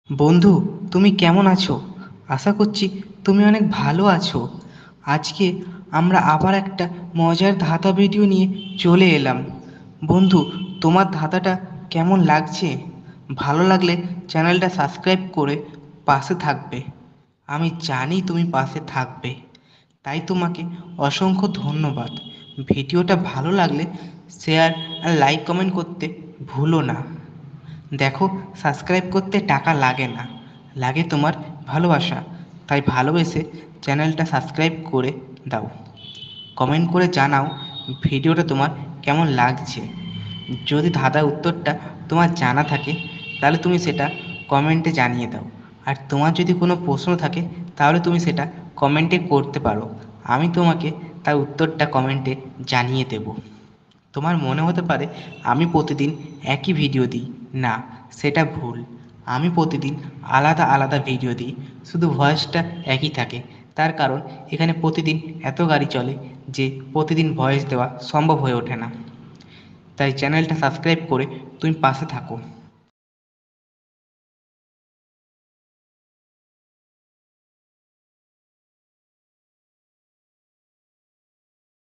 বন্ধু, তুমি কেমন আছো? আশা করছি তুমি অনেক ভালো আছো। আজকে আমরা আবার একটা মজার ধাঁধা ভিডিও নিয়ে চলে এলাম। বন্ধু, তোমার ধাঁধাটা কেমন লাগছে? ভালো লাগলে চ্যানেলটা সাবস্ক্রাইব করে পাশে থাকবে। আমি জানি তুমি পাশে থাকবে, তাই তোমাকে অসংখ্য ধন্যবাদ। ভিডিওটা ভালো লাগলে শেয়ার আর লাইক কমেন্ট করতে ভুলো না। দেখো, সাবস্ক্রাইব করতে টাকা লাগে না, লাগে তোমার ভালোবাসা। তাই ভালোবেসে চ্যানেলটা সাবস্ক্রাইব করে দাও। কমেন্ট করে জানাও ভিডিওটা তোমার কেমন লাগছে। যদি ধাঁধার উত্তরটা তোমার জানা থাকে তাহলে তুমি সেটা কমেন্টে জানিয়ে দাও। আর তোমার যদি কোনো প্রশ্ন থাকে তাহলে তুমি সেটা কমেন্টে করতে পারো। আমি তোমাকে তার উত্তরটা কমেন্টে জানিয়ে দেব। তোমার মনে হতে পারে আমি প্রতিদিন একই ভিডিও দিই। না, সেটা ভুল। আমি প্রতিদিন আলাদা আলাদা ভিডিও দিই, শুধু ভয়েসটা একই থাকে। তার কারণ এখানে প্রতিদিন এত গাড়ি চলে যে প্রতিদিন ভয়েস দেওয়া সম্ভব হয়ে ওঠে না। তাই চ্যানেলটা সাবস্ক্রাইব করে তুমি পাশে থাকো।